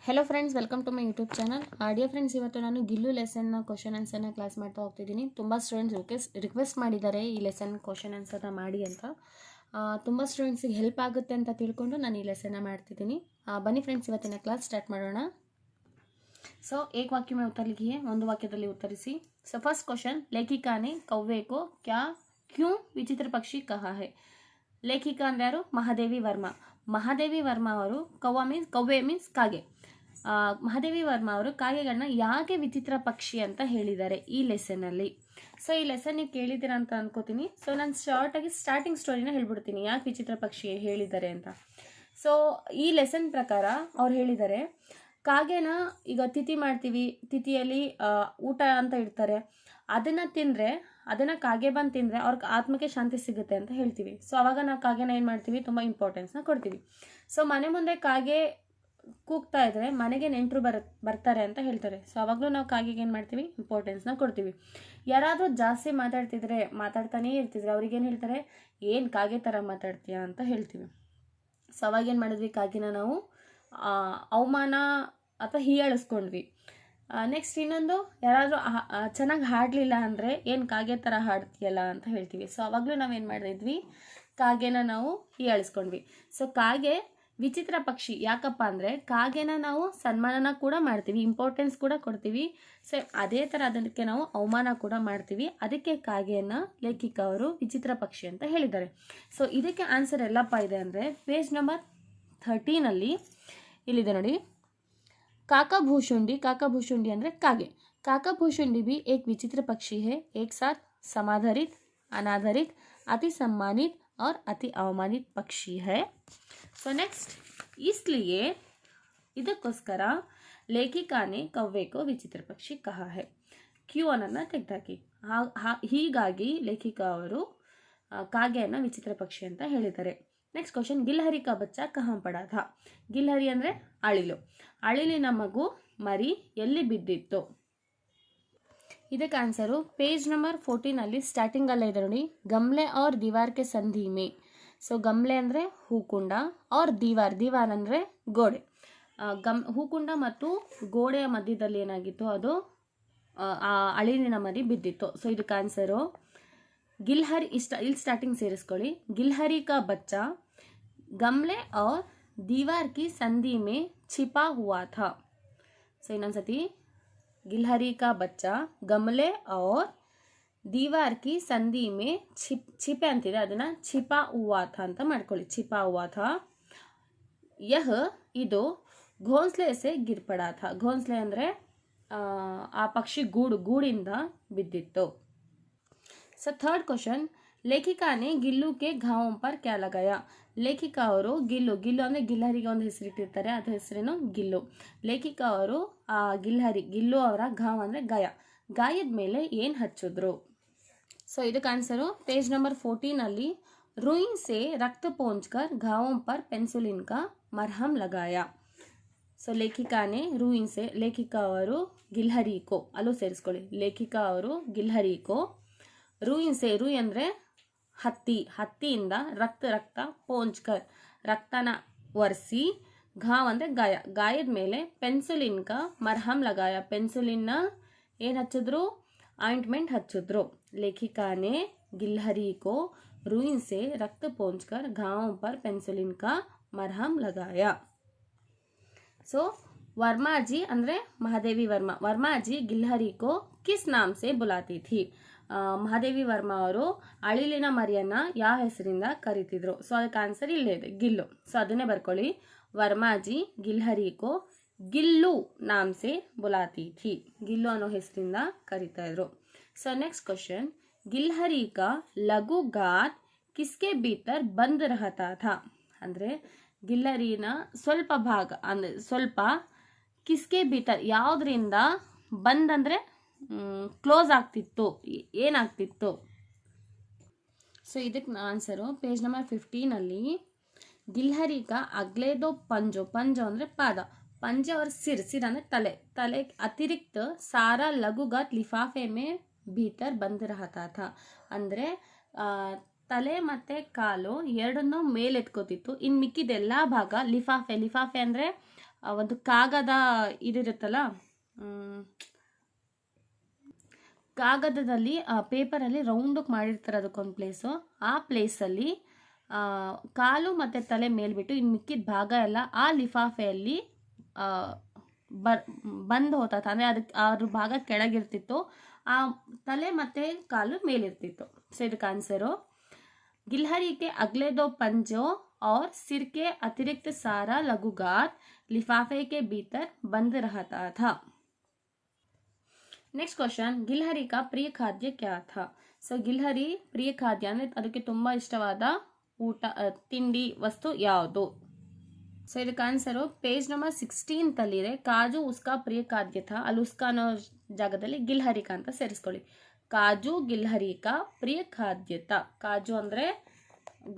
Hello friends, welcome to my YouTube channel. Dear friends, ಇವತ್ತು ನಾನು ಗಿಲ್ಲು ಲೆಸನ್ನ question ಆನ್ಸರ್ನ class ಮಾಡ್ತಾ ಹೋಗ್ತಿದ್ದೀನಿ. ತುಂಬ ಸ್ಟೂಡೆಂಟ್ಸ್ ರಿಕ್ವೆಸ್ಟ್ ಮಾಡಿದ್ದಾರೆ ಈ ಲೆಸನ್ ಕ್ವಶನ್ ಆನ್ಸರ್ನ ಮಾಡಿ ಅಂತ. ತುಂಬ ಸ್ಟೂಡೆಂಟ್ಸಿಗೆ ಹೆಲ್ಪ್ ಆಗುತ್ತೆ ಅಂತ ತಿಳ್ಕೊಂಡು ನಾನು ಈ ಲೆಸನ್ನ ಮಾಡ್ತಿದ್ದೀನಿ. ಬನ್ನಿ ಫ್ರೆಂಡ್ಸ್, ಇವತ್ತಿನ ಕ್ಲಾಸ್ ಸ್ಟಾರ್ಟ್ ಮಾಡೋಣ. ಸೊ एक वाक्य में उत्तर लिखिए, ಒಂದು ವಾಕ್ಯದಲ್ಲಿ ಉತ್ತರಿಸಿ. ಸೊ ಫಸ್ಟ್ ಕ್ವಶನ್, ಲೇಖಿका ने कौवे को क्या क्यों विचित्र पक्षी कहा है. ಲೇಖಿका ಅಂದ್ರೆ ಯಾರು? ಮಹಾದೇವಿ ವರ್ಮಾ. ಮಹಾದೇವಿ ವರ್ಮಾ ಅವರು ಕವ್ವೆ ಮೀನ್ಸ್ ಕಾಗೆ. ಮಹಾದೇವಿ ವರ್ಮಾ ಅವರು ಕಾಗೆಗಳನ್ನ ಯಾಕೆ ವಿಚಿತ್ರ ಪಕ್ಷಿ ಅಂತ ಹೇಳಿದ್ದಾರೆ ಈ ಲೆಸನ್ ಅಲ್ಲಿ. ಸೊ ಈ ಲೆಸನ್ ನೀವು ಕೇಳಿದ್ದೀರಾ ಅಂತ ಅನ್ಕೋತೀನಿ. ಸೊ ನಾನು ಶಾರ್ಟ್ ಆಗಿ ಸ್ಟಾರ್ಟಿಂಗ್ ಸ್ಟೋರಿನ ಹೇಳ್ಬಿಡ್ತೀನಿ, ಯಾಕೆ ವಿಚಿತ್ರ ಪಕ್ಷಿ ಹೇಳಿದ್ದಾರೆ ಅಂತ. ಸೊ ಈ ಲೆಸನ್ ಪ್ರಕಾರ ಅವ್ರು ಹೇಳಿದ್ದಾರೆ, ಕಾಗೆನ ಈಗ ತಿಥಿ ಮಾಡ್ತೀವಿ, ತಿಥಿಯಲ್ಲಿ ಊಟ ಅಂತ ಇಡ್ತಾರೆ, ಅದನ್ನ ಕಾಗೆ ಬಂದು ತಿಂದರೆ ಅವ್ರಿಗೆ ಆತ್ಮಕ್ಕೆ ಶಾಂತಿ ಸಿಗುತ್ತೆ ಅಂತ ಹೇಳ್ತೀವಿ. ಸೊ ಅವಾಗ ನಾವು ಕಾಗೆನ ಏನು ಮಾಡ್ತೀವಿ, ತುಂಬ ಇಂಪಾರ್ಟೆನ್ಸ್ನ ಕೊಡ್ತೀವಿ. ಸೊ ಮನೆ ಮುಂದೆ ಕಾಗೆ ಕೂಗ್ತಾ ಇದ್ರೆ ಮನೆಗೆ ನೆಂಟರು ಬರ್ತಾರೆ ಅಂತ ಹೇಳ್ತಾರೆ. ಸೊ ಅವಾಗಲೂ ನಾವು ಕಾಗೆಗೆ ಏನು ಮಾಡ್ತೀವಿ, ಇಂಪಾರ್ಟೆನ್ಸ್ನ ಕೊಡ್ತೀವಿ. ಯಾರಾದರೂ ಜಾಸ್ತಿ ಮಾತಾಡ್ತಾನೇ ಇರ್ತಿದ್ರೆ ಅವ್ರಿಗೇನು ಹೇಳ್ತಾರೆ, ಏನು ಕಾಗೆ ಥರ ಮಾತಾಡ್ತೀಯಾ ಅಂತ ಹೇಳ್ತೀವಿ. ಸೊ ಅವಾಗೇನು ಮಾಡಿದ್ವಿ, ಕಾಗೆನ ನಾವು ಅವಮಾನ ಅಥವಾ ಹೀಯಾಳಿಸ್ಕೊಂಡ್ವಿ. ನೆಕ್ಸ್ಟ್ ಇನ್ನೊಂದು, ಯಾರಾದರೂ ಚೆನ್ನಾಗಿ ಹಾಡಲಿಲ್ಲ ಅಂದರೆ ಏನು ಕಾಗೆ ಥರ ಹಾಡ್ತೀಯಲ್ಲ ಅಂತ ಹೇಳ್ತೀವಿ. ಸೊ ಅವಾಗಲೂ ನಾವೇನು ಮಾಡಿದ್ವಿ, ಕಾಗೆನ ನಾವು ಹೀಯಾಳಿಸ್ಕೊಂಡ್ವಿ. ಸೊ ಕಾಗೆ ವಿಚಿತ್ರ ಪಕ್ಷಿ ಯಾಕಪ್ಪ ಅಂದರೆ ಕಾಗೆನ ನಾವು ಸನ್ಮಾನನ ಕೂಡ ಮಾಡ್ತೀವಿ, ಇಂಪಾರ್ಟೆನ್ಸ್ ಕೂಡ ಕೊಡ್ತೀವಿ. ಸೊ ಅದೇ ಥರ ಅದಕ್ಕೆ ನಾವು ಅವಮಾನ ಕೂಡ ಮಾಡ್ತೀವಿ. ಅದಕ್ಕೆ ಕಾಗೆಯನ್ನು ಲೇಖಿಕ ಅವರು ವಿಚಿತ್ರ ಪಕ್ಷಿ ಅಂತ ಹೇಳಿದ್ದಾರೆ. ಸೊ ಇದಕ್ಕೆ ಆನ್ಸರ್ ಎಲ್ಲಪ್ಪ ಇದೆ ಅಂದರೆ ಪೇಜ್ ನಂಬರ್ 13 ಇಲ್ಲಿದೆ ನೋಡಿ. काकाभूषुंडी ಅಂದರೆ कागे. काकाभूषुंडी भी एक विचित्र पक्षी है, एक साथ समाधारित, अनाधारित, अति सम्मानित और अति अवमानित पक्षी है. सो नेक्स्ट, इसलिए ಇದಕ್ಕೋಸ್ಕರ ಲೇಖಿका ने कौवे को विचित्र पक्षी कहा है. ಕ್ಯೂ ಅನ್ನನ್ನು ತೆಗೆದಾಕಿ. ಹೀಗಾಗಿ ಲೇಖಿಕ ಅವರು ಕಾಗೆಯನ್ನು ವಿಚಿತ್ರ ಪಕ್ಷಿ ಅಂತ ಹೇಳಿದ್ದಾರೆ. ನೆಕ್ಸ್ಟ್ ಕ್ವಶನ್, ಗಿಲ್ಹರಿ ಕಾ ಬಚ್ಚಾ ಕಹಾಂ ಪಡಾ ಥಾ. ಗಿಲ್ಹರಿ ಅಂದರೆ ಅಳಿಲು. ಅಳಿಲಿನ ಮಗು ಮರಿ ಎಲ್ಲಿ ಬಿದ್ದಿತ್ತು. ಇದಕ್ಕೆ ಆನ್ಸರು ಪೇಜ್ ನಂಬರ್ 14 ಸ್ಟಾರ್ಟಿಂಗಲ್ಲೇ ಇದೆ ನೋಡಿ. ಗಮ್ಲೆ ಔರ್ ದೀವಾರ್ ಕೆ ಸಂಧಿ ಮೇ. ಸೊ ಗಮ್ಲೆ ಅಂದರೆ ಹೂಕುಂಡ, ಔರ್ ದೀವಾರ್ ಅಂದರೆ ಗೋಡೆ. ಹೂಕುಂಡ ಮತ್ತು ಗೋಡೆಯ ಮಧ್ಯದಲ್ಲಿ ಏನಾಗಿತ್ತು, ಅದು ಅಳಿಲಿನ ಮರಿ ಬಿದ್ದಿತ್ತು. ಸೊ ಇದಕ್ಕೆ ಆನ್ಸರು ಗಿಲ್ಹರಿ. ಇಲ್ಲಿ ಸ್ಟಾರ್ಟಿಂಗ್ ಸೇರಿಸ್ಕೊಳ್ಳಿ. ಗಿಲ್ಹರಿ ಕಾ ಬಚ್ಚಾ ಗಮ್ಲೆ ಔರ್ दीवार की संधि में छिपा हुआ था. सो ಇನ್ನೊಂದ್ಸತಿ, गिलहरी का बच्चा गमले और दीवार की संधि में छिपे ಅಂತಿದೆ, ಅದನ್ನ छिपा हुआ था ಅಂತ ಮಾಡ್ಕೊಳ್ಳಿ. छिपा हुआ था. यह ಇದು घोंसले से गिर पड़ा था. घोंसले ಅಂದ್ರೆ ಆ ಪಕ್ಷಿ ಗೂಡಿಂದ ಬಿದ್ದಿತ್ತು. ಸೊ ಥರ್ಡ್ ಕ್ವಶನ್, ಲೇಖಿका ने गिल्लू के घावों पर क्या लगाया. ಲೇಖಿಕಾ ಅವರು ಗಿಲ್ಲು ಅಂದರೆ ಗಿಲ್ಹರಿಗೆ ಒಂದು ಹೆಸರಿಟ್ಟಿರ್ತಾರೆ, ಅದ್ರ ಹೆಸರೇನು ಗಿಲ್ಲು. ಲೇಖಿಕಾ ಅವರು ಗಿಲ್ಲು ಅವರ ಘಾವ್ ಅಂದರೆ ಗಾಯದ ಮೇಲೆ ಏನು ಹಚ್ಚಿದ್ರು. ಸೊ ಇದಕ್ಕೆ ಆನ್ಸರು ಪೇಜ್ ನಂಬರ್ 14 रूई से रक्त पोंछकर घावों पर पेंसिलिन का मरहम लगाया. ಸೊ ಲೇಖಿका ने रूई से, ಲೇಖಿಕಾ ಅವರು ಗಿಲ್ಹರಿ ಕೋ, ಅಲ್ಲೂ ಸೇರಿಸ್ಕೊಳ್ಳಿ. ಲೇಖಿಕಾ ಅವರು ಗಿಲ್ಹರಿ ಕೋ ರೂಯಿ ಸೆ, ರೂಯಿ ಅಂದರೆ ಹತ್ತಿಯಿಂದ ರಕ್ತ ಪೋಂಚ್ಕರ್ ರಕ್ತನ ಒರೆಸಿ, ಘಾವ್ ಅಂದರೆ ಗಾಯದ ಮೇಲೆ ಪೆನ್ಸಿಲಿನ್ ಕಾ ಮರ್ಹಮ್ ಲಗಾಯ, ಪೆನ್ಸಿಲಿನ್ನ ಏನು ಹಚ್ಚಿದ್ರು, ಆಯಿಂಟ್ಮೆಂಟ್ ಹಚ್ಚಿದ್ರು. ಲೇಖಿका ने गिलहरी को रूई से रक्त पोंछकर घावों पर पेंसिलिन का मरहम लगाया. ಸೊ ವರ್ಮಾಜಿ ಅಂದರೆ ಮಹಾದೇವಿ ವರ್ಮಾಜಿ ಗಿಲ್ಹರಿ ಕೋ ಕಿಸ್ ನಾಮ್ ಸೆ ಬುಲಾತಿ ಥಿ. ಮಹಾದೇವಿ ವರ್ಮಾ ಅವರು ಅಳಿಲಿನ ಮರಿಯನ್ನ ಯಾವ ಹೆಸರಿಂದ ಕರಿತಿದ್ರು. ಸೊ ಅದಕ್ಕೆ ಆನ್ಸರ್ ಇಲ್ಲೇ ಇದೆ, ಗಿಲ್ಲು. ಸೊ ಅದನ್ನೇ ಬರ್ಕೊಳ್ಳಿ. ವರ್ಮಾಜಿ ಗಿಲ್ಹರಿ ಕೋ ಗಿಲ್ಲು ನಾಮ್ ಸೆ ಬುಲಾತಿ ಥಿ. ಗಿಲ್ಲು ಅನ್ನೋ ಹೆಸರಿಂದ ಕರಿತಾ ಇದ್ರು. ಸೊ ನೆಕ್ಸ್ಟ್ ಕ್ವಶನ್, ಗಿಲ್ಹರಿ ಕಾ ಲಘು ಗಾತ್ ಕಿಸ್ಕೆ ಭೀತರ್ ಬಂದ್ ರಹತಾ ಥಾ. ಅಂದರೆ ಗಿಲ್ಲರಿನ ಸ್ವಲ್ಪ ಭಾಗ ಅಂದರೆ ಸ್ವಲ್ಪ, ಕಿಸ್ಕೆ ಭೀತರ್ ಯಾವುದರಿಂದ, ಬಂದ್ ಅಂದರೆ ಕ್ಲೋಸ್ ಆಗ್ತಿತ್ತು, ಏನಾಗ್ತಿತ್ತು. ಸೊ ಇದಕ್ಕೆ ಆನ್ಸರು ಪೇಜ್ ನಂಬರ್ 15 ಗಿಲ್ಹರಿ ಕಾ ಅಗ್ಲೇದೋ ಪಂಜೋ ಅಂದರೆ ಪಾದ, पंजे और सिर ಅಂದರೆ ತಲೆ ಅತಿರಿಕ್ತ ಸಾರಾ ಲಘುಗಾತ್ ಲಿಫಾಫೆ ಮೇ ಭೀತರ್ ಬಂದ್ ರಹತಾ ಥಾ. ಅಂದರೆ ತಲೆ ಮತ್ತೆ ಕಾಲು ಎರಡನ್ನೂ ಮೇಲೆತ್ಕೋತಿತ್ತು. ಇನ್ನು ಮಿಕ್ಕಿದೆಲ್ಲ ಭಾಗ ಲಿಫಾಫೆ. ಲಿಫಾಫೆ ಅಂದರೆ ಒಂದು ಕಾಗದ ಇದಿರುತ್ತಲ್ಲ, ಕಾಗದದಲ್ಲಿ ಪೇಪರಲ್ಲಿ ರೌಂಡಕ್ಕೆ ಮಾಡಿರ್ತಾರೆ ಅದಕ್ಕೊಂದು ಪ್ಲೇಸು. ಆ ಪ್ಲೇಸಲ್ಲಿ ಕಾಲು ಮತ್ತು ತಲೆ ಮೇಲ್ಬಿಟ್ಟು ಇನ್ನು ಮಿಕ್ಕಿದ ಭಾಗ ಎಲ್ಲ ಆ ಲಿಫಾಫೆಯಲ್ಲಿ ಬಂದು ಹೋಗ್ತಾ, ಅಂದರೆ ಅದಕ್ಕೆ ಅದ್ರ ಭಾಗ ಕೆಳಗಿರ್ತಿತ್ತು, ಆ ತಲೆ ಮತ್ತು ಕಾಲು ಮೇಲಿರ್ತಿತ್ತು. ಸೊ ಇದಕ್ಕೆ ಆನ್ಸರು गिलहरी के अगले दो पंजों और सिर के अतिरिक्त सारा लघुगात लिफाफे के भीतर बंद रहता था. नेक्स्ट क्वेश्चन, गिलहरी का प्रिय खाद्य क्या था? ಸೊ ಗಿಲ್ಹರಿ ಪ್ರಿಯ ಖಾದ್ಯ ಅಂದರೆ ಅದಕ್ಕೆ ತುಂಬ ಇಷ್ಟವಾದ ಊಟ ತಿಂಡಿ ವಸ್ತು ಯಾವುದು? ಸೊ ಇದಕ್ಕೆ ಆನ್ಸರು ಪೇಜ್ ನಂಬರ್ 16 ಅಲ್ಲಿದೆ. ಕಾಜು ಉಸ್ಕಾ ಪ್ರಿಯ ಖಾದ್ಯ ಥಾ. ಅಲ್ಲಿ ಉಸ್ಕಾ ಅನ್ನೋ ಜಾಗದಲ್ಲಿ ಗಿಲ್ಹರಿಕಾ ಅಂತ ಸೇರಿಸ್ಕೊಳ್ಳಿ. ಕಾಜು ಗಿಲ್ಹರಿಕಾ ಪ್ರಿಯ ಖಾದ್ಯತ. ಕಾಜು ಅಂದರೆ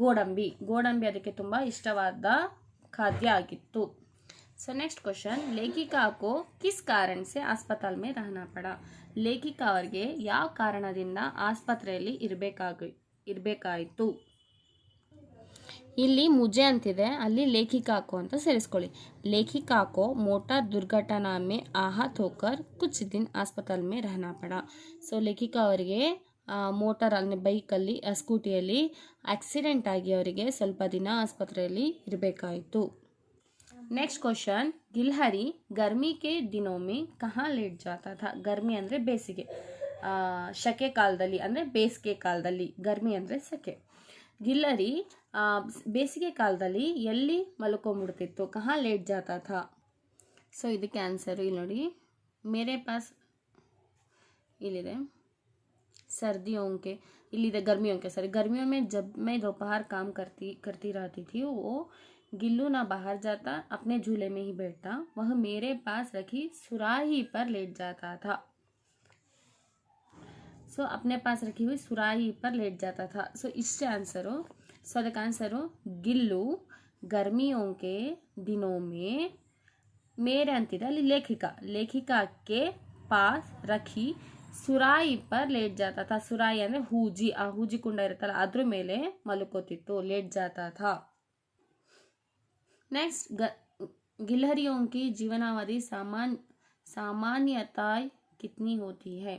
ಗೋಡಂಬಿ. ಗೋಡಂಬಿ ಅದಕ್ಕೆ ತುಂಬ ಇಷ್ಟವಾದ ಖಾದ್ಯ ಆಗಿತ್ತು. ಸೊ ನೆಕ್ಸ್ಟ್ ಕ್ವಶನ್, ಲೇಖಿಕಾ ಕೋ ಕಿಸ್ ಕಾರಣ ಸೆ ಆಸ್ಪತಾಲ್ ಮೇ ರಹನಾ ಪಡ? ಲೇಖಿಕಾ ಅವರಿಗೆ ಯಾವ ಕಾರಣದಿಂದ ಆಸ್ಪತ್ರೆಯಲ್ಲಿ ಇರಬೇಕಾಯಿತು? ಇಲ್ಲಿ ಮುಜೆ ಅಂತಿದೆ, ಅಲ್ಲಿ ಲೇಖಿಕಾಕೋ ಅಂತ ಸೇರಿಸ್ಕೊಳ್ಳಿ. ಲೇಖಿಕಾಕೋ ಮೋಟಾರ್ ದುರ್ಘಟನಾ ಮೇ आहत होकर कुछ दिन अस्पताल में रहना पड़ा. ಸೊ ಲೇಖಿಕಾ ಅವರಿಗೆ ಮೋಟಾರ್ ಅಂದರೆ ಬೈಕಲ್ಲಿ ಸ್ಕೂಟಿಯಲ್ಲಿ ಆಕ್ಸಿಡೆಂಟ್ ಆಗಿ ಅವರಿಗೆ ಸ್ವಲ್ಪ ದಿನ ಆಸ್ಪತ್ರೆಯಲ್ಲಿ ಇರಬೇಕಾಯಿತು. नेक्स्ट क्वेश्चन, गिलहरी गर्मी के दिनों में कहाँ लेट जाता था? गर्मी ಅಂದರೆ ಬೇಸಿಗೆ, ಶಕೆ ಕಾಲದಲ್ಲಿ ಅಂದರೆ ಬೇಸಿಗೆ ಕಾಲದಲ್ಲಿ, ಗರ್ಮಿ ಅಂದರೆ ಸೆಕೆ. ಗಿಲ್ಲರಿ ಬೇಸಿಗೆ ಕಾಲದಲ್ಲಿ ಎಲ್ಲಿ ಮಲ್ಕೊಂಡ್ಬಿಡ್ತಿತ್ತು? ಕಹಾ ಲೇಟ್ ಜಾತಾ ಥಾ. ಸೊ ಇದಕ್ಕೆ ಆನ್ಸರು ಇಲ್ಲಿ ನೋಡಿ, ಮೇರೆ ಪಾಸ್ ಇಲ್ಲಿದೆ सर्दियों के, इलिदे गर्मियों के, सॉरी गर्मियों में जब मैं दोपहर काम करती रहती थी, वो गिल्लू ना बाहर जाता, अपने झूले में ही बैठता, वह मेरे पास रखी सुराही पर लेट जाता था. सो अपने पास रखी हुई सुराही पर लेट जाता था. सो इससे आंसरो, सो ಅದಕ್ಕೆ ಆನ್ಸರು ಗಿಲ್ಲು गर्मियों के दिनों में मेरे ಅಂತಿದೆ, ಅಲ್ಲಿ ಲೇಖಿಕಾ ಕೆ ಪಾಸ್ ರಖಿ ಸುರಾಯಿ ಪರ್ ಲೇಟ್ ಜಾತಾ ಥಾ. ಸುರಾಯಿ ಅಂದರೆ ಹೂಜಿ, ಆ ಹೂಜಿ ಕುಂಡ ಇರುತ್ತಲ್ಲ ಅದ್ರ ಮೇಲೆ ಮಲ್ಕೋತಿತ್ತು, ಲೇಟ್ ಜಾತಾ ಥಾ. ನೆಕ್ಸ್ಟ್, गिलहरियों की जीवनावधि सामान्यतः कितनी होती है?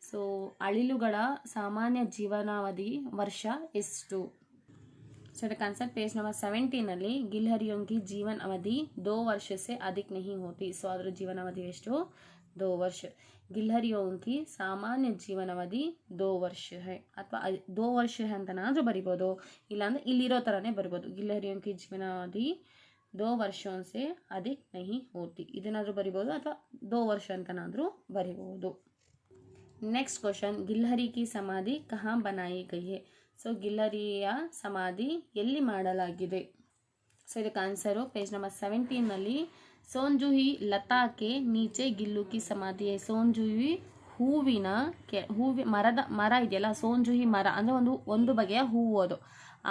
ಸೊ ಅಳಿಲುಗಳ ಸಾಮಾನ್ಯ ಜೀವನಾವಧಿ ವರ್ಷ ಎಷ್ಟು? ಸೊ ಇದಕ್ಕೆ ಆನ್ಸರ್ ಪೇಜ್ ನಂಬರ್ 17 ಅಲ್ಲಿ गिलहरियों की जीवन अवधि 2 वर्ष से अधिक नहीं होती. ಸೊ ಅದರ ಜೀವನಾವಧಿ ಎಷ್ಟು? 2 ವರ್ಷ. गिलहरियों की ಸಾಮಾನ್ಯ ಜೀವನಾವಧಿ 2 ವರ್ಷ है, ಅಥವಾ 2 ವರ್ಷ ಅಂತನಾದ್ರೂ ಬರಿಬೋದು, ಇಲ್ಲಾಂದ್ರೆ ಇಲ್ಲಿರೋ ಥರನೇ ಬರಿಬೋದು. गिलहरियों की जीवनावधि 2 ವರ್ಷೋं से अधिक नहीं होती, ಇದನ್ನಾದ್ರೂ ಬರಿಬೋದು, ಅಥವಾ 2 ವರ್ಷ ಅಂತನಾದ್ರೂ ಬರಿಬೋದು. नेक्स्ट क्वेश्चन, गिलहरी की समाधि कहाँ बनाई गई है? ಸೊ ಗಿಲ್ಲರಿಯ ಸಮಾಧಿ ಎಲ್ಲಿ ಮಾಡಲಾಗಿದೆ? ಸೊ ಇದಕ್ಕೆ ಆನ್ಸರು ಪೇಜ್ ನಂಬರ್ 17 ನಲ್ಲಿ ಸೋಂಜುಹಿ ಲತಾಕೆ ನೀಚೆ ಗಿಲ್ಲು ಕಿ ಸಮಾಧಿ ಹೈ. ಸೋಂಜುಹಿ ಹೂವಿನ ಮರ ಇದೆಯಲ್ಲ, ಸೋಂಜುಹಿ ಮರ ಅಂದರೆ ಒಂದು ಬಗೆಯ ಹೂವು, ಅದು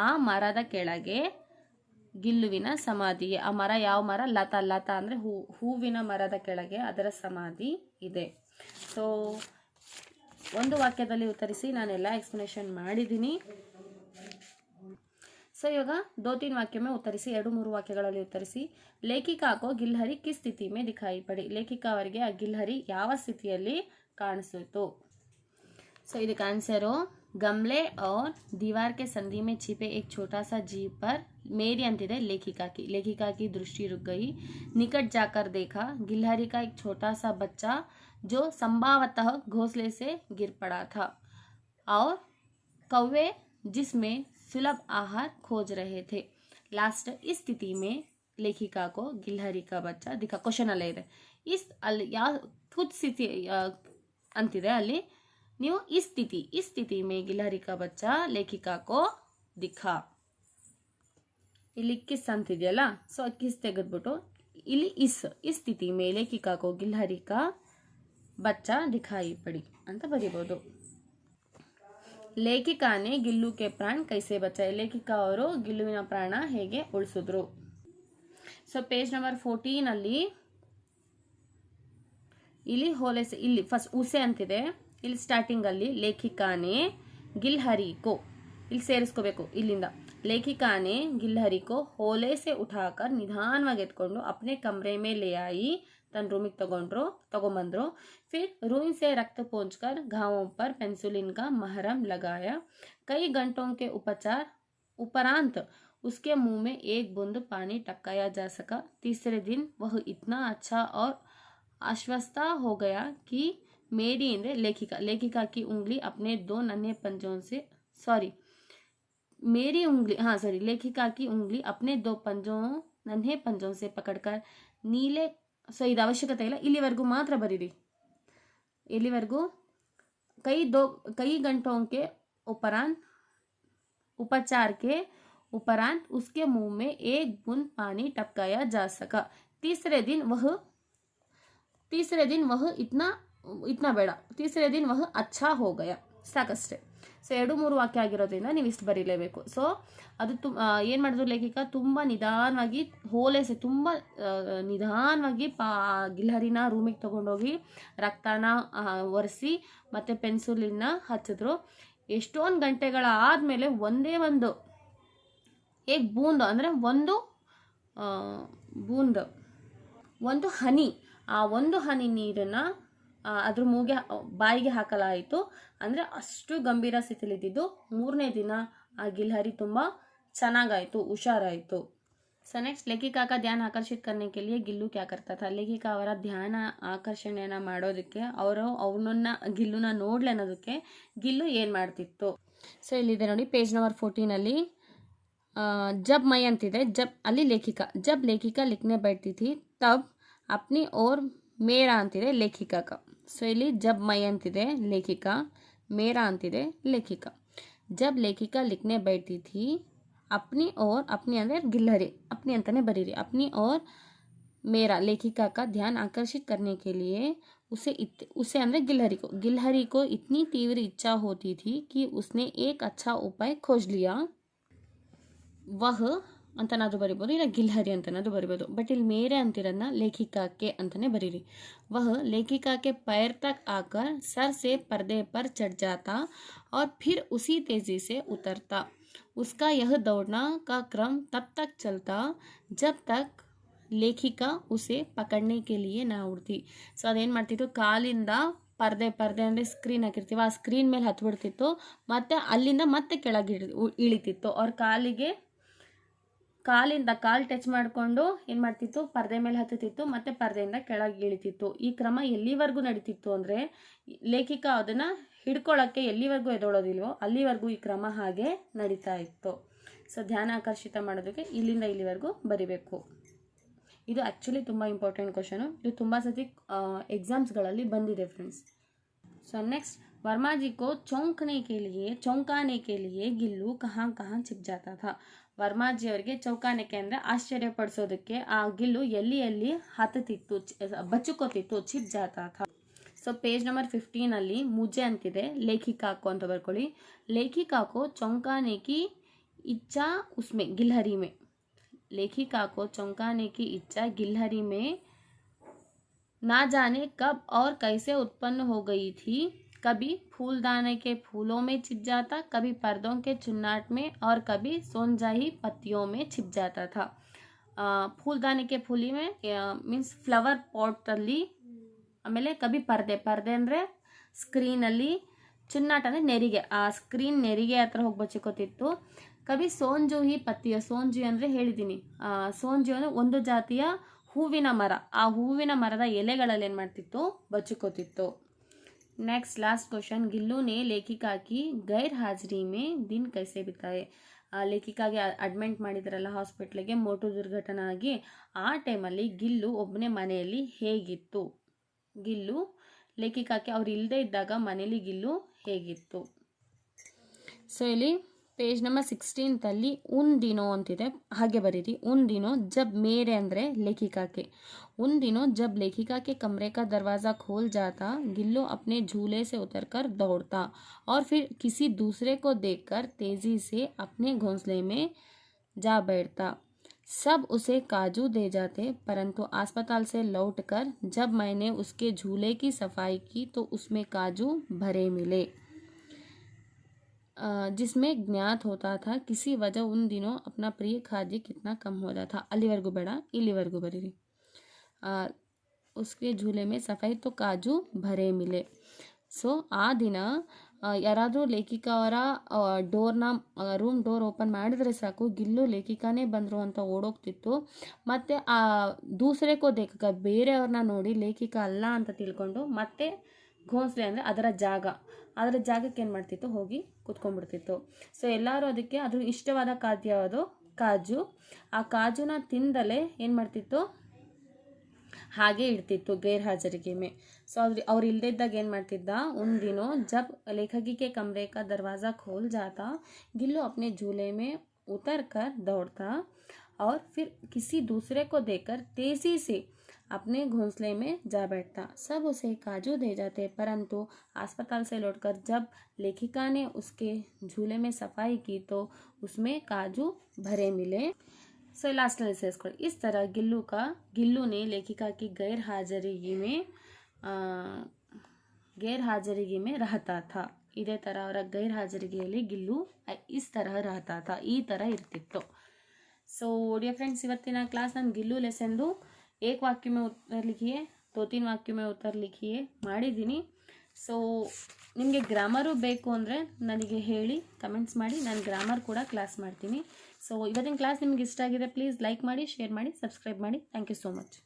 ಆ ಮರದ ಕೆಳಗೆ ಗಿಲ್ಲುವಿನ ಸಮಾಧಿ. ಆ ಮರ ಯಾವ ಮರ? ಲತಾ ಅಂದರೆ ಹೂವಿನ ಮರದ ಕೆಳಗೆ ಅದರ ಸಮಾಧಿ ಇದೆ. ಸೊ ಒಂದು ವಾಕ್ಯದಲ್ಲಿ ಉತ್ತರಿಸಿ, ನಾನೆಲ್ಲ ಎಕ್ಸ್ಪ್ಲನೇಷನ್ ಮಾಡಿದ್ದೀನಿ. ಸೊ ಇವಾಗ 2-3 ವಾಕ್ಯ ಮೇ ಉತ್ತರಿಸಿ, 2-3 ವಾಕ್ಯಗಳಲ್ಲಿ ಉತ್ತರಿಸಿ. ಲೇಖಿಕಾ ಕೋ ಗಿಲ್ಹರಿ ಕಿಸ್ ಸ್ಥಿತಿ ಮೇ ದಿಖಾಯಿ ಪಡಿ? ಲೇಖಿಕಾ ಅವರಿಗೆ ಆ ಗಿಲ್ಹರಿ ಯಾವ ಸ್ಥಿತಿಯಲ್ಲಿ ಕಾಣಿಸಿತು? ಸೊ ಇದಕ್ಕೆ ಆನ್ಸರು गमले और दीवार के संधि में छिपे एक छोटा सा जीव पर मेरी अंतिदे लेखिका की दृष्टि रुक गई. निकट जाकर देखा, गिलहरी का एक छोटा सा बच्चा जो संभवतः घोंसले से गिर पड़ा था, और कौवे जिसमें सुलभ आहार खोज रहे थे. लास्ट, इस स्थिति में लेखिका को गिलहरी का बच्चा दिखा. क्वेश्चन अಲ್ಲೇ ಇದೆ, इस ಅಲ್ಲಿ ಯಾವ ಕುछ ಸ್ಥಿತಿ ಅಂತಿದೆ, ಅಲ್ಲಿ ನೀವು इस स्थिति में गिलहरी का बच्चा लेखिका को दिखा. ಇಲ್ಲಿ ಕಿಸ್ ಅಂತಿದೆಯಲ್ಲ, ಸೊ ಕಿಸ್ ತೆಗೆದ್ಬಿಟ್ಟು ಇಲ್ಲಿ इस स्थिति में लेखिका को गिलहरी का बच्चा दिखाई पड़ी ಅಂತ ಬರೀಬಹುದು. ಲೇಖಿಕಾನೆ ಗಿಲ್ಲು ಕೆ ಪ್ರಾಣ ಕೈಸೆ ಬಚಾಯೆ? ಲೇಖಿಕಾ ಅವರು ಗಿಲ್ಲುವಿನ ಪ್ರಾಣ ಹೇಗೆ ಉಳಿಸಿದ್ರು? ಸೊ ಪೇಜ್ ನಂಬರ್ 14 ಅಲ್ಲಿ ಇಲ್ಲಿ ಹೋಲೆಸೆ, ಇಲ್ಲಿ ಫಸ್ಟ್ ಉಸೆ ಅಂತಿದೆ, ಇಲ್ಲಿ ಸ್ಟಾರ್ಟಿಂಗ್ ಅಲ್ಲಿ ಲೇಖಿಕಾನೆ ಗಿಲ್ಹರಿ ಕೋ ಇಲ್ಲಿ ಸೇರಿಸ್ಕೋಬೇಕು ಇಲ್ಲಿಂದ. लेखिका ने गिलहरी को होले से उठाकर निधानವಾಗಿ ಎತ್ಕೊಂಡು अपने कमरे में ले आई, तन रूमिಗೆ तಗೊಂबंದ್ರು. फिर रुई से रक्त पोंछकर घावों पर पेंसिलिन का महरम लगाया. कई घंटों के उपरांत उसके मुंह में एक बूंद पानी टपकाया जा सका. तीसरे दिन वह इतना अच्छा और आश्वस्त हो गया कि मेरी इंद्र लेखिका की उंगली अपने दो नन्हे पंजों से लेखिका की उंगली अपने दो नन्हे पंजों से पकड़कर नीले. ಸೊ ಇದು ಅವಶ್ಯಕತೆ ಇಲ್ಲ, ಇಲ್ಲಿವರೆಗೂ ಮಾತ್ರ ಬರೀರಿ. ಇಲ್ಲಿವರೆಗೂ कई घंटों के उपचार के उपरांत उसके मुंह में एक बूंद पानी टपकाया जा सका. तीसरे दिन वह इतना ಬೇಡ, तीसरे दिन वह अच्छा हो गया. ಸಾಕಷ್ಟೇ. ಸೊ 2-3 ವಾಕ್ಯ ಆಗಿರೋದ್ರಿಂದ ನೀವು ಇಷ್ಟು ಬರೀಲೇಬೇಕು. ಸೊ ಅದು ಏನು ಮಾಡಿದ್ರು ಲೇಖಿಕ ತುಂಬ ನಿಧಾನವಾಗಿ ತುಂಬ ನಿಧಾನವಾಗಿ ಗಿಲ್ಹರಿನ ರೂಮಿಗೆ ತಗೊಂಡೋಗಿ ರಕ್ತನ ಒರೆಸಿ ಮತ್ತು ಪೆನ್ಸಿಲಿನ ಹಚ್ಚಿದ್ರು. ಎಷ್ಟೊಂದು ಗಂಟೆಗಳ ಆದಮೇಲೆ ಒಂದೇ ಒಂದು ಏಕ್ ಬೂಂದ್ ಅಂದರೆ ಒಂದು ಹನಿ, ಆ ಒಂದು ಹನಿ ನೀರನ್ನು ಅದ್ರ ಬಾಯಿಗೆ ಹಾಕಲಾಯಿತು. ಅಂದರೆ ಅಷ್ಟು ಗಂಭೀರ ಸ್ಥಿತಿಲಿದ್ದು 3ನೇ ದಿನ ಆ ಗಿಲ್ಹರಿ ತುಂಬ ಚೆನ್ನಾಗಾಯಿತು, ಹುಷಾರಾಯಿತು. ಸೊ ನೆಕ್ಸ್ಟ್ लेखिका का ध्यान आकर्षित करने के लिए गिल्लू क्या करता था. ಲೇಖಿಕಾ ಅವರ ಧ್ಯಾನ ಆಕರ್ಷಣೆಯನ್ನು ಮಾಡೋದಕ್ಕೆ ಗಿಲ್ಲುನ ನೋಡ್ಲಿ ಅನ್ನೋದಕ್ಕೆ ಗಿಲ್ಲು ಏನು ಮಾಡ್ತಿತ್ತು. ಸೊ ಇಲ್ಲಿದೆ ನೋಡಿ ಪೇಜ್ ನಂಬರ್ 14 जब मैं अंतिದೆ, जब ಅಲ್ಲಿ ಲೇಖಿಕಾ, जब लेखिका लिखने बैठती थी तब अपनी और मेरा अंतिದೆ ಲೇಖಿಕಾ का. ಸೊ ಇಲ್ಲಿ जब मैं अंतिದೆ ಲೇಖಿಕಾ, मेरा अंतिದೆ ಲೇಖಿಕಾ. जब लेखिका लिखने बैठती थी अपनी और, अपनी ಅಂದರೆ ಗಿಲ್ಹರಿ, अपनी अंतने बरीरी, अपनी और मेरा लेखिका का ध्यान आकर्षित करने के लिए उसे ಅಂದರೆ गिलहरी को इतनी तीव्र इच्छा होती थी कि उसने एक अच्छा उपाय खोज लिया. वह ಅಂತನಾದರೂ ಬರಿಬೋದು, ಇಲ್ಲ ಗಿಲ್ಹರಿ ಅಂತನಾದರೂ ಬರಿಬೋದು. ಬಟ್ ಇಲ್ಲಿ ಮೇರೆ ಅಂತಿರೋದನ್ನ ಲೇಖಿಕಾಕ್ಕೆ ಅಂತಲೇ ಬರೀರಿ. वह लेखिका के पैर तक आकर सर से पर्दे पर चढ़ जाता और फिर उसी तेजी से उतरता. उसका यह दौड़ना का क्रम तब तक चलता जब तक लेखिका उसे पकड़ने के लिए ना उड़ती. ಸೊ ಅದೇನು ಮಾಡ್ತಿತ್ತು, ಕಾಲಿಂದ ಪರ್ದೆ ಅಂದರೆ ಸ್ಕ್ರೀನ್ ಹಾಕಿರ್ತೀವಿ, ಆ ಸ್ಕ್ರೀನ್ ಮೇಲೆ ಹತ್ಬಿಡ್ತಿತ್ತು, ಮತ್ತು ಅಲ್ಲಿಂದ ಮತ್ತೆ ಕೆಳಗೆ ಇಳಿತಿತ್ತು. ಅವ್ರ ಕಾಲಿಂದ ಕಾಲು ಟಚ್ ಮಾಡಿಕೊಂಡು ಏನು ಮಾಡ್ತಿತ್ತು, ಪರ್ದೆ ಮೇಲೆ ಹತ್ತುತ್ತಿತ್ತು, ಮತ್ತು ಪರ್ದೆಯಿಂದ ಕೆಳಗೆ ಇಳಿತಿತ್ತು. ಈ ಕ್ರಮ ಎಲ್ಲಿವರೆಗೂ ನಡೀತಿತ್ತು ಅಂದರೆ ಲೇಖಿಕಾ ಅದನ್ನು ಹಿಡ್ಕೊಳ್ಳೋಕ್ಕೆ ಎಲ್ಲಿವರೆಗೂ ಎದೊಳೋದಿಲ್ವೋ ಅಲ್ಲಿವರೆಗೂ ಈ ಕ್ರಮ ಹಾಗೆ ನಡೀತಾ ಇತ್ತು. ಸೊ ಧ್ಯಾನ ಆಕರ್ಷಿತ ಮಾಡೋದಕ್ಕೆ ಇಲ್ಲಿಂದ ಇಲ್ಲಿವರೆಗೂ ಬರಿಬೇಕು. ಇದು ಆ್ಯಕ್ಚುಲಿ ತುಂಬ ಇಂಪಾರ್ಟೆಂಟ್ ಕ್ವಶನು. ಇದು ತುಂಬ ಸತಿ ಎಕ್ಸಾಮ್ಸ್ಗಳಲ್ಲಿ ಬಂದಿದೆ ಫ್ರೆಂಡ್ಸ್. ಸೊ ನೆಕ್ಸ್ಟ್, वर्मा जी को चौंकाने के लिए गिल्लू कहाँ छिप जाता था. ವರ್ಮಾಜಿ ಅವರಿಗೆ ಚೌಕಾನೆಕೆ ಅಂದರೆ ಆಶ್ಚರ್ಯಪಡಿಸೋದಕ್ಕೆ ಆ ಗಿಲ್ಲು ಎಲ್ಲಿ ಹತ್ತುತ್ತಿತ್ತು, ಬಚ್ಚಿಕೋತಿತ್ತು, छिप जाता था. ಸೊ ಪೇಜ್ ನಂಬರ್ 15 ಮುಜೆ ಅಂತಿದೆ, ಲೇಖಿಕಾಕು ಅಂತ ಬರ್ಕೊಳ್ಳಿ. ಲೇಖಿಕಾಕು ಚೌಂಕಾನೆ ಕಿ ಇಚ್ಛಾ ಉಸ್ಮೆ ಗಿಲ್ಹರಿ ಮೇ, ಲೇಖಿಕಾಕು ಚೌಂಕಾನೆ ಕಿ ಇಚ್ಛಾ गिलहरी में ना जाने कब और कैसे उत्पन्न हो गई थी. कभी फूलदाने के फूलों में छिप जाता, कभी पर्दों के चुन्नाट में और कभी सोनजाही पत्तियों में छिप जाता था. फूलदाने के फूली में मीन्स फ्लवर ಪಾಟಲ್ಲಿ, ಆಮೇಲೆ ಕಬಿ ಪರ್ದೆ ಅಂದರೆ ಸ್ಕ್ರೀನಲ್ಲಿ, ಚುನ್ನಾಟ ಅಂದರೆ ನೆರಿಗೆ, ಆ ಸ್ಕ್ರೀನ್ ನೆರಿಗೆ ಹತ್ರ ಹೋಗಿ ಬಚ್ಚಿಕೋತಿತ್ತು. ಕಬಿ ಸೋಂಜೂಹಿ ಪತ್ತಿಯ, ಸೋಂಜಿ ಅಂದರೆ ಹೇಳಿದ್ದೀನಿ, ಸೋಂಜಿ ಅಂದರೆ ಒಂದು ಜಾತಿಯ ಹೂವಿನ ಮರ, ಆ ಹೂವಿನ ಮರದ ಎಲೆಗಳಲ್ಲಿ ಏನು ಮಾಡ್ತಿತ್ತು, ಬಚ್ಚಿಕೋತಿತ್ತು. नेक्स्ट लास्ट क्वेश्चन, गिल्लू ने लेखिका की गैर हाजिरी में दिन कैसे बिताए. ಲೇಖಿಕಾಗೆ ಅಡ್ಮಿಟ್ ಮಾಡಿದ್ರಲ್ಲ ಹಾಸ್ಪಿಟ್ಲಿಗೆ, ಮೋಟರ್ ದುರ್ಘಟನೆ ಆಗಿ ಆ ಟೈಮಲ್ಲಿ ಗಿಲ್ಲು ಒಬ್ಬನೇ ಮನೆಯಲ್ಲಿ ಹೇಗಿತ್ತು. ಗಿಲ್ಲು ಲೇಖಿಕಾಕ್ಕೆ ಅವ್ರು ಇಲ್ಲದೆ ಇದ್ದಾಗ ಮನೇಲಿ ಗಿಲ್ಲು ಹೇಗಿತ್ತು. ಸೊ ಇಲ್ಲಿ ಪೇಜ್ ನಂಬರ್ 16 ಉನ್ ದಿನೋ ಅಂತಿದೆ, ಹಾಗೆ ಬರೀರಿ. ಉನ್ ದಿನೋ ಜಬ್ ಮೇರೆ ಅಂದರೆ ಲೇಖಿಕಾಕ್ಕೆ. उन दिनों जब लेखिका के कमरे का दरवाज़ा खोल जाता, गिल्लू अपने झूले से उतरकर दौड़ता और फिर किसी दूसरे को देखकर तेज़ी से अपने घोंसले में जा बैठता. सब उसे काजू दे जाते, परंतु अस्पताल से लौटकर जब मैंने उसके झूले की सफाई की तो उसमें काजू भरे मिले. जिसमें ज्ञात होता था किसी वजह उन दिनों अपना प्रिय खाद्य कितना कम होता था. ಅಲ್ಲಿವರೆಗೂ ಬೇಡ, ಇಲ್ಲಿವರೆಗೂ ಬರೀರಿ. उसके झूले में सफाई तो काजू भरे मिले. ಸೊ ಆ ದಿನ ಯಾರಾದರೂ ಲೇಖಿಕಾ ಅವರ ರೂಮ್ ಡೋರ್ ಓಪನ್ ಮಾಡಿದರೆ ಸಾಕು, ಗಿಲ್ಲು ಲೇಖಿಕಾನೇ ಬಂದರು ಅಂತ ಓಡೋಗ್ತಿತ್ತು. ಮತ್ತು ಆ ದೂಸರೆಕೋ ದೇಖಕ, ಬೇರೆಯವ್ರನ್ನ ನೋಡಿ ಲೇಖಿಕಾ ಅಲ್ಲ ಅಂತ ತಿಳ್ಕೊಂಡು ಮತ್ತೆ ಘೋಂಸ್ಲೆ ಅಂದರೆ ಅದರ ಜಾಗಕ್ಕೆ ಏನು ಮಾಡ್ತಿತ್ತು, ಹೋಗಿ ಕೂತ್ಕೊಂಡ್ಬಿಡ್ತಿತ್ತು. ಸೊ ಎಲ್ಲರೂ ಅದಕ್ಕೆ ಅದ್ರ ಇಷ್ಟವಾದ ಖಾದ್ಯ ಅದು ಕಾಜು. ಆ ಕಾಜುನ ತಿಂದಲೇ ಏನು ಮಾಡ್ತಿತ್ತು, ಹಾಗೆ ಇಡ್ತಿತ್ತು ಗೈರ್ ಹಾಜರಿಗೆ ಮೇ. ಸೊ ಅವ್ರು ಇಲ್ಲದೇ ಇದ್ದಾಗ ಏನು ಮಾಡ್ತಿದ್ದ, ಒಂದಿನೋ ಜಬ್ लेखकी के कमरे का दरवाज़ा खोल जाता, गिल्लू अपने झूले में उतर कर दौड़ता और फिर किसी दूसरे को देखकर तेजी से अपने घोंसले में जा बैठता. सब उसे काजू दे जाते, परंतु अस्पताल से लौटकर जब लेखिका ने उसके झूले में सफाई की तो उसमें काजू भरे मिले. सो लास्ट में सेस्ಕೊಳ್ಳಿ. इस तरह गिल्लू ने लेखिका की गैर हाजिरी में रहता था. ಇದೇ ಥರ ಅವರ ಗೈರ್ ಹಾಜರಿಗೆಯಲ್ಲಿ ಗಿಲ್ಲು ಇಸ್ ತರಹ रहता था, ಈ ಥರ ಇರ್ತಿತ್ತು. ಸೊ ಡಿಯರ್ ಫ್ರೆಂಡ್ಸ್, ಇವತ್ತಿನ ಕ್ಲಾಸ್ ನಾನು ಗಿಲ್ಲು ಲೆಸನ್ದು ಏಕ್ ವಾಕ್ಯ ಮೇ ಉತ್ತರ ಲಿಖಿಯೇ, 2-3 ವಾಕ್ಯ ಮೇ ಉತ್ತರ ಲಿಖಿಯೇ ಮಾಡಿದ್ದೀನಿ. ಸೊ ನಿಮಗೆ ಗ್ರಾಮರು ಬೇಕು ಅಂದರೆ ನನಗೆ ಹೇಳಿ, ಕಮೆಂಟ್ಸ್ ಮಾಡಿ, ನಾನು ಗ್ರಾಮರ್ ಕೂಡ ಕ್ಲಾಸ್ ಮಾಡ್ತೀನಿ. ಸೊ ಇವತ್ತಿನ ಕ್ಲಾಸ್ ನಿಮ್ಗೆ ಇಷ್ಟ ಆಗಿದೆ, ಪ್ಲೀಸ್ ಲೈಕ್ ಮಾಡಿ, ಶೇರ್ ಮಾಡಿ, ಸಬ್ಸ್ಕ್ರೈಬ್ ಮಾಡಿ. Thank you so much.